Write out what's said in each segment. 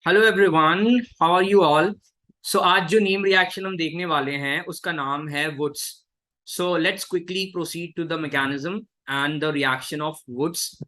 Hello everyone, how are you all. So आज जो नीम reaction हम देखने वाले हैं उसका नाम है Wurtz. So let's quickly proceed to the mechanism and the reaction of Wurtz.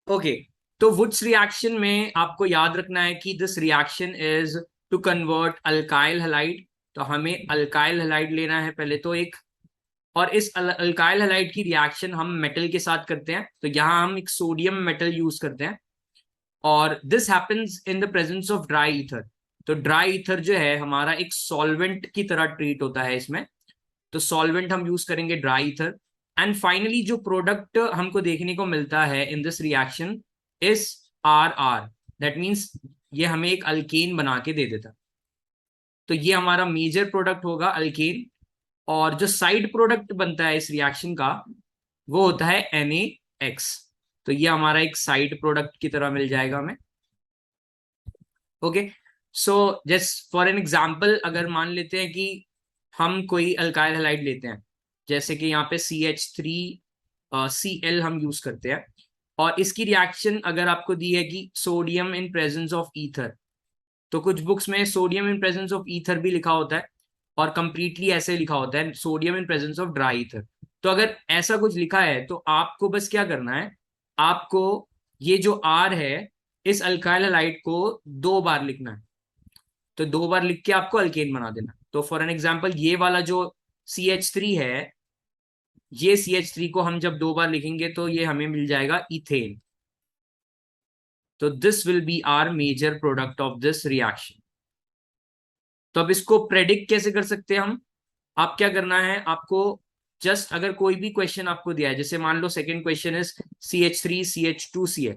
Okay, तो वुड्स रिएक्शन में आपको याद रखना है कि this reaction is to convert alkyl halide. तो हमें अल्काइल हैलाइड लेना है पहले तो एक, और इस अल्काइल हैलाइड की रिएक्शन हम मेटल के साथ करते हैं। तो यहाँ हम एक सोडियम मेटल यूज करते हैं और this happens in the presence of dry ether. तो ड्राई ईथर जो है हमारा एक सॉल्वेंट की तरह ट्रीट होता है इसमें। तो सॉल्वेंट हम यूज करेंगे ड्राई ईथर। एंड फाइनली जो प्रोडक्ट हमको देखने को मिलता है in this reaction is R R. That means ये हमें एक अल्केन बना के दे देता। तो ये हमारा मेजर प्रोडक्ट होगा अल्केन। और जो साइड प्रोडक्ट बनता है इस रिएक्शन का वो होता है NaX। तो ये हमारा एक साइड प्रोडक्ट की तरह मिल जाएगा हमें। Okay, so just for an example अगर मान लेते हैं कि हम कोई अल्काइल हैलाइड लेते हैं, जैसे कि यहाँ पे CH3Cl हम यूज करते हैं, और इसकी रिएक्शन अगर आपको दी है कि sodium in presence of ether. तो कुछ बुक्स में sodium in presence of ether भी लिखा होता है और कंप्लीटली ऐसे लिखा होता है sodium in presence of dry ether. तो अगर ऐसा कुछ लिखा है तो आपको बस क्या करना है, आपको ये जो आर है इस अल्काइल हैलाइड को 2 बार लिखना है। तो 2 बार लिख के आपको अल्केन बना देना। तो फॉर एन एग्जाम्पल ये वाला जो CH3 है, ये CH3 को हम जब 2 बार लिखेंगे तो ये हमें मिल जाएगा इथेन। तो this will be our major product of this reaction. तो अब इसको प्रेडिक्ट कैसे कर सकते हैं हम। आप क्या करना है, आपको जस्ट अगर कोई भी क्वेश्चन आपको दिया है, जैसे मान लो सेकंड क्वेश्चन इज CH3CH2Cl,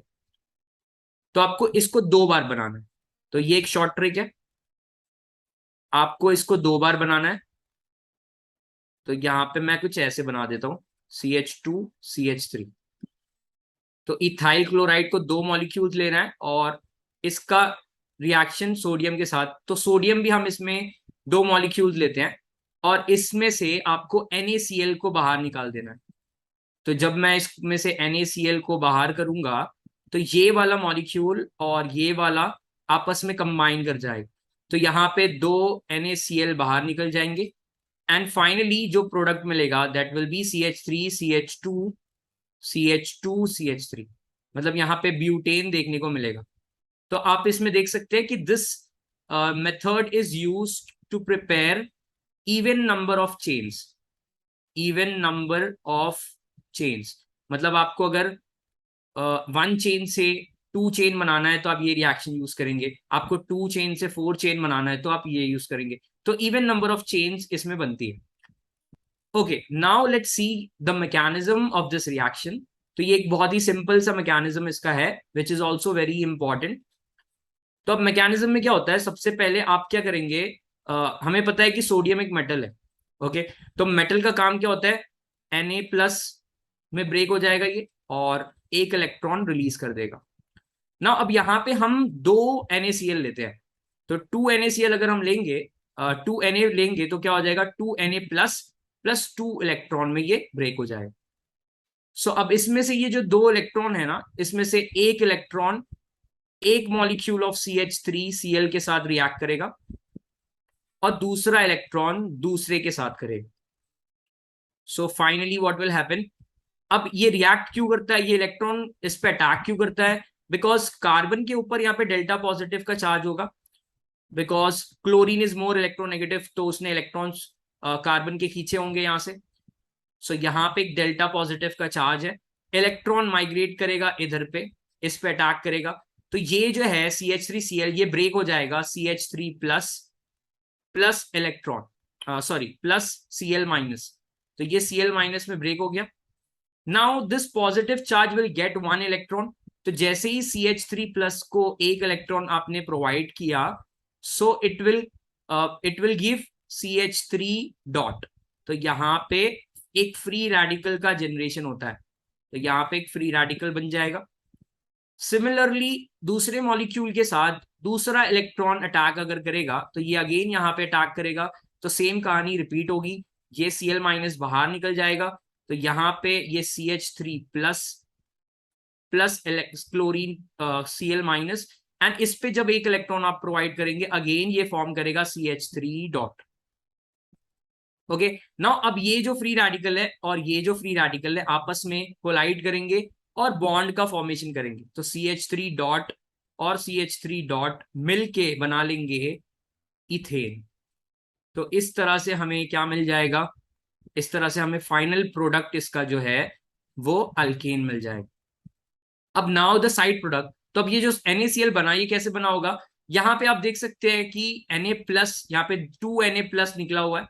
तो आपको इसको 2 बार बनाना है। तो ये एक शॉर्ट ट्रिक है, आपको इसको 2 बार बनाना है। तो यहां पे मैं कुछ ऐसे बना देता हूं, CH2CH3। तो इथाइल क्लोराइड को 2 मॉलिक्यूल्स लेना है और इसका रिएक्शन सोडियम के साथ। तो सोडियम भी हम इसमें 2 मॉलिक्यूल्स लेते हैं और इसमें से आपको NaCl को बाहर निकाल देना है। तो जब मैं इसमें से NaCl को बाहर करूंगा तो ये वाला मॉलिक्यूल और ये वाला आपस में कंबाइन कर जाएगा। तो यहाँ पे 2 NaCl बाहर निकल जाएंगे एंड फाइनली जो प्रोडक्ट मिलेगा दैट विल बी CH3CH2CH2CH3। मतलब यहाँ पे ब्यूटेन देखने को मिलेगा। तो आप इसमें देख सकते हैं कि this method is used to prepare even number of chains. Even number of chains मतलब आपको अगर 1 चेन से 2 चेन बनाना है तो आप ये रिएक्शन यूज करेंगे, आपको 2 चेन से 4 चेन बनाना है तो आप ये यूज करेंगे। तो इवन नंबर ऑफ चेन्स इसमें बनती है। Okay, now let's see the mechanism of this reaction. तो ये एक बहुत ही सिंपल सा मैकेनिज्म इसका है which is also very important. तो अब मैकेनिज्म में क्या होता है, सबसे पहले आप क्या करेंगे, हमें पता है कि सोडियम एक मेटल है। ओके, तो मेटल का काम क्या होता है, Na+ में ब्रेक हो जाएगा ये और एक इलेक्ट्रॉन रिलीज कर देगा ना। अब यहाँ पे हम 2 NaCl लेते हैं। तो 2 NaCl अगर हम लेंगे, 2Na लेंगे तो क्या हो जाएगा, 2Na+ प्लस 2 इलेक्ट्रॉन में ये ब्रेक हो जाएगा। सो अब इसमें से ये जो 2 इलेक्ट्रॉन है ना, इसमें से एक इलेक्ट्रॉन एक मॉलिक्यूल ऑफ CH3Cl के साथ रिएक्ट करेगा और दूसरा इलेक्ट्रॉन दूसरे के साथ करेगा। So finally what will happen, अब ये रिएक्ट क्यों करता है, ये इलेक्ट्रॉन इस पे अटैक क्यों करता है, बिकॉज कार्बन के ऊपर यहाँ पे डेल्टा पॉजिटिव का चार्ज होगा। Because chlorine is more electronegative, तो उसने इलेक्ट्रॉन्स कार्बन के खींचे होंगे यहाँ से। सो यहाँ पे एक डेल्टा पॉजिटिव का चार्ज है, इलेक्ट्रॉन माइग्रेट करेगा इधर पे, इस पे अटैक करेगा। तो ये जो है CH3Cl ये ब्रेक हो जाएगा CH3+ plus electron, sorry plus Cl-। तो ये Cl- में ब्रेक हो गया। Now this positive charge will get 1 electron. तो जैसे ही CH3+ को एक इलेक्ट्रॉन आपने प्रोवाइड किया, so it will give CH3 dot. तो यहाँ पे एक फ्री रेडिकल का जनरेशन होता है। तो यहाँ पे एक फ्री रेडिकल बन जाएगा। सिमिलरली दूसरे मॉलिक्यूल के साथ दूसरा इलेक्ट्रॉन अटैक अगर करेगा तो ये अगेन यहाँ पे अटैक करेगा। तो सेम कहानी रिपीट होगी, ये Cl- बाहर निकल जाएगा। तो यहाँ पे ये CH3+ plus chlorine Cl minus, and इस पे जब एक इलेक्ट्रॉन आप प्रोवाइड करेंगे अगेन ये फॉर्म करेगा CH3 डॉट। ओके, नाउ अब ये जो फ्री रेडिकल है और ये जो फ्री रेडिकल है आपस में कोलाइड करेंगे और बॉन्ड का फॉर्मेशन करेंगे, तो CH3 डॉट और CH3 डॉट मिलके बना लेंगे इथेन। तो इस तरह से हमें क्या मिल जाएगा, इस तरह से हमें फाइनल प्रोडक्ट इसका जो है वो अल्केन मिल जाएगा। अब नाउ द साइड प्रोडक्ट, तो अब ये जो NaCl बना ये कैसे बना होगा, यहां पे आप देख सकते हैं कि Na प्लस, यहाँ पे 2Na प्लस निकला हुआ है,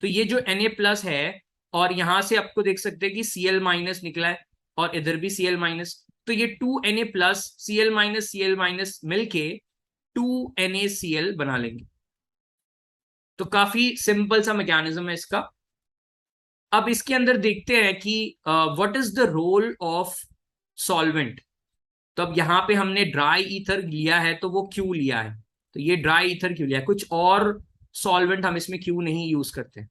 तो ये जो Na प्लस है और यहां से आपको देख सकते हैं कि Cl माइनस निकला है और इधर भी Cl माइनस, तो ये 2Na प्लस Cl माइनस मिलके 2NaCl बना लेंगे। तो काफी सिंपल सा मैकेनिज्म है इसका। अब इसके अंदर देखते हैं कि what is the role of solvent. तो अब यहाँ पे हमने ड्राई ईथर लिया है, तो वो क्यों लिया है, तो ये ड्राई ईथर क्यों लिया है, कुछ और सॉल्वेंट हम इसमें क्यों नहीं यूज करते।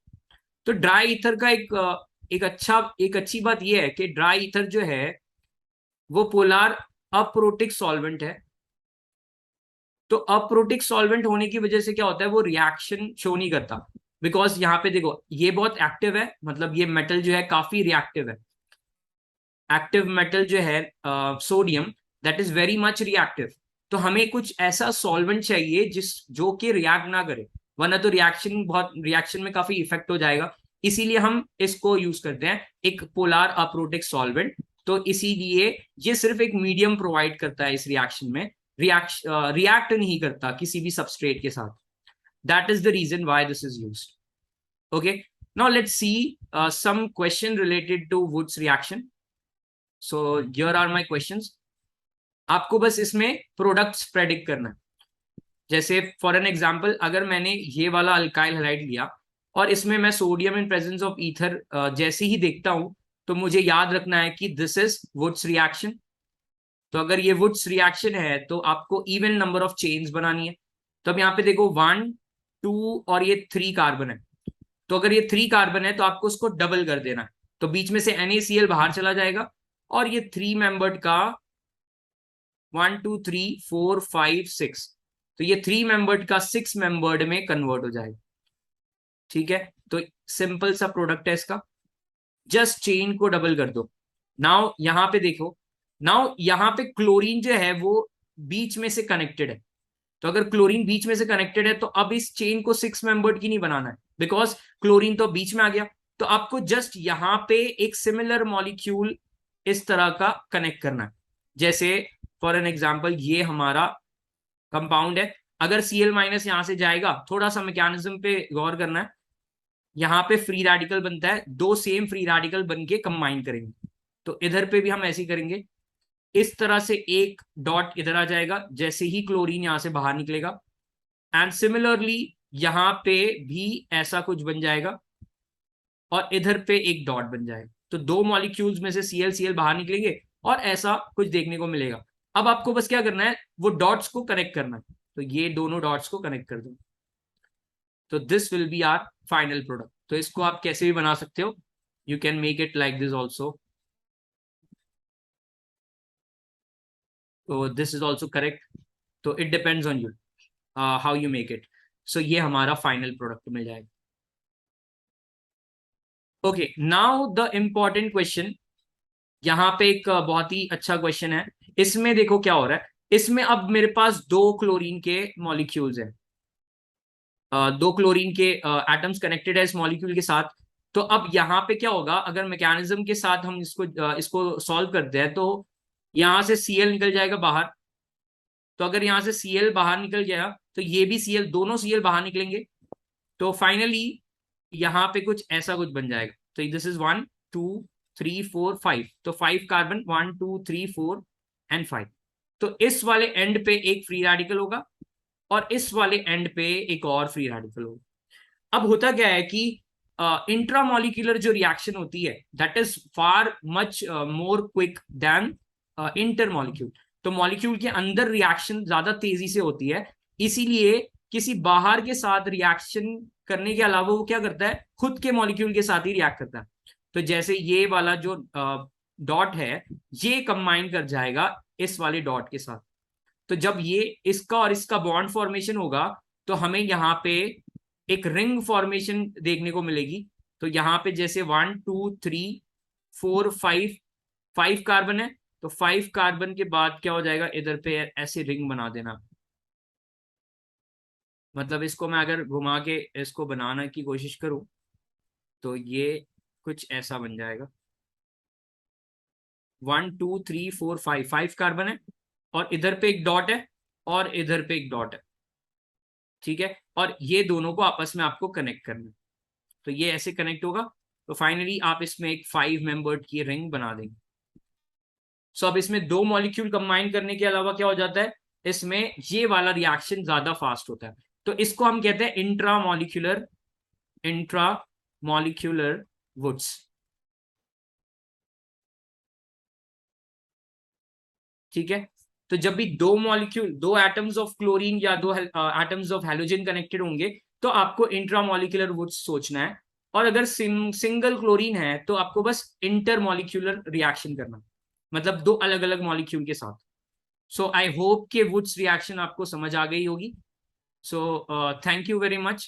तो ड्राई ईथर का एक अच्छी बात यह है कि ड्राई ईथर जो है वो पोलार अप्रोटिक सॉल्वेंट है। तो अप्रोटिक सॉल्वेंट होने की वजह से क्या होता है, वो रिएक्शन शो नहीं करता, बिकॉज यहाँ पे देखो ये बहुत एक्टिव है, मतलब ये मेटल जो है काफी रिएक्टिव है। एक्टिव मेटल जो है sodium, that is very much reactive. तो हमें कुछ ऐसा सॉल्वेंट चाहिए जो कि रिएक्ट ना करे, वरना तो रिएक्शन में काफी इफेक्ट हो जाएगा। इसीलिए हम इसको यूज करते हैं, एक पोलार अप्रोटिक सॉल्वेंट। तो इसीलिए ये सिर्फ एक मीडियम प्रोवाइड करता है इस रिएक्शन में, रिएक्ट नहीं करता किसी भी सबस्ट्रेट के साथ। That is the reason why this is used. Okay, now let's see some question related to Wood's reaction. So here are my questions. आपको बस इसमें प्रोडक्ट्स प्रेडिक्ट करना है। जैसे फॉर एन एग्जांपल, अगर मैंने ये वाला अल्काइल हैलाइड लिया और इसमें मैं sodium in presence of ether जैसे ही देखता हूं, तो मुझे याद रखना है कि दिस इज वुड्स रिएक्शन। तो अगर ये वुड्स रिएक्शन है तो आपको इवन नंबर ऑफ चेन्स बनानी है। तो अब यहाँ पे देखो 1 2 और ये 3 कार्बन है, तो अगर ये 3 कार्बन है तो आपको उसको डबल कर देना है, तो बीच में से NaCl बाहर चला जाएगा और ये 3 मेंबर्ड का 1 2 3 4 5 6, तो ये 3 मेंबर्ड का 6 मेंबर्ड में कन्वर्ट हो जाएगा। ठीक है, तो सिंपल सा प्रोडक्ट है इसका, जस्ट चेन को डबल कर दो। नाउ यहां पे देखो, नाउ यहां पे क्लोरीन जो है वो बीच में से कनेक्टेड है। तो अगर क्लोरीन बीच में से कनेक्टेड है तो अब इस चेन को 6 मेंबर्ड की नहीं बनाना है, बिकॉज क्लोरीन तो बीच में आ गया। तो आपको जस्ट यहां पे एक सिमिलर मॉलिक्यूल इस तरह का कनेक्ट करना है। जैसे फॉर एन एग्जाम्पल ये हमारा कंपाउंड है, अगर Cl माइनस यहां से जाएगा, थोड़ा सा मैकेनिज्म पे गौर करना है, यहाँ पे फ्री रेडिकल बनता है, दो सेम फ्री रेडिकल बन के कंबाइन करेंगे। तो इधर पे भी हम ऐसे ही करेंगे, इस तरह से एक डॉट इधर आ जाएगा जैसे ही क्लोरीन यहां से बाहर निकलेगा, एंड सिमिलरली यहां पे भी ऐसा कुछ बन जाएगा और इधर पे एक डॉट बन जाएगा। तो दो मॉलिक्यूल्स में से Cl बाहर निकलेंगे और ऐसा कुछ देखने को मिलेगा। अब आपको बस क्या करना है, वो डॉट्स को कनेक्ट करना है, तो ये दोनों डॉट्स को कनेक्ट कर दो। तो this will be our final product. तो इसको आप कैसे भी बना सकते हो, you can make it like this also. तो दिस इज ऑल्सो करेक्ट। तो it depends on you how you make it. So ये हमारा फाइनल प्रोडक्ट मिल जाएगा। Okay, now the important question, यहाँ पे एक बहुत ही अच्छा क्वेश्चन है। इसमें देखो क्या हो रहा है, इसमें अब मेरे पास दो क्लोरीन के मॉलिक्यूल्स हैं, दो क्लोरीन के एटम्स कनेक्टेड है इस मॉलिक्यूल के साथ। तो अब यहाँ पे क्या होगा, अगर मैकेनिज्म के साथ हम इसको सॉल्व करते हैं तो यहाँ से Cl निकल जाएगा बाहर। तो अगर यहाँ से Cl बाहर निकल गया तो ये भी Cl, दोनों Cl बाहर निकलेंगे। तो फाइनली यहाँ पे कुछ ऐसा कुछ बन जाएगा। तो दिस इज 1 2 3 4 5, तो 5 कार्बन 1 2 3 4 एंड 5। तो इस वाले एंड पे एक फ्री रेडिकल होगा और इस वाले एंड पे एक और फ्री रेडिकल होगा। अब होता क्या है कि इंट्रामोलिकुलर जो रिएक्शन होती है that is far much more quick than intermolecule. तो मॉलिक्यूल के अंदर रिएक्शन ज्यादा तेजी से होती है, इसीलिए किसी बाहर के साथ रिएक्शन करने के अलावा वो क्या करता है, खुद के मॉलिक्यूल के साथ ही रिएक्ट करता है। तो जैसे ये वाला जो डॉट है ये कंबाइन कर जाएगा इस वाले डॉट के साथ। तो जब ये इसका और इसका बॉन्ड फॉर्मेशन होगा तो हमें यहाँ पे एक रिंग फॉर्मेशन देखने को मिलेगी। तो यहाँ पे जैसे 1 2 3 4 5 5 कार्बन है, तो 5 कार्बन के बाद क्या हो जाएगा, इधर पे ऐसे रिंग बना देना। मतलब इसको मैं अगर घुमा के इसको बनाने की कोशिश करूं तो ये कुछ ऐसा बन जाएगा। 1 2 3 4 5 5 कार्बन है और इधर पे एक डॉट है और इधर पे एक डॉट है, ठीक है। और ये दोनों को आपस में आपको कनेक्ट करना है, तो ये ऐसे कनेक्ट होगा। तो फाइनली आप इसमें एक 5 मेंबर्ड की रिंग बना देंगे। सो अब इसमें दो मॉलिक्यूल कंबाइन करने के अलावा क्या हो जाता है, इसमें ये वाला रिएक्शन ज्यादा फास्ट होता है। तो इसको हम कहते हैं इंट्रा मॉलिक्यूलर वुड्स। ठीक है। तो जब भी दो मॉलिक्यूल, दो एटम्स ऑफ क्लोरीन या दो एटम्स ऑफ हैलोजन कनेक्टेड होंगे तो आपको इंट्रा मॉलिक्यूलर वुड्स सोचना है। और अगर सिंगल क्लोरीन है तो आपको बस इंटर मॉलिक्यूलर रिएक्शन करना, मतलब दो अलग अलग मॉलिक्यूल के साथ। सो आई होप कि वुड्स रिएक्शन आपको समझ आ गई होगी। So thank you very much.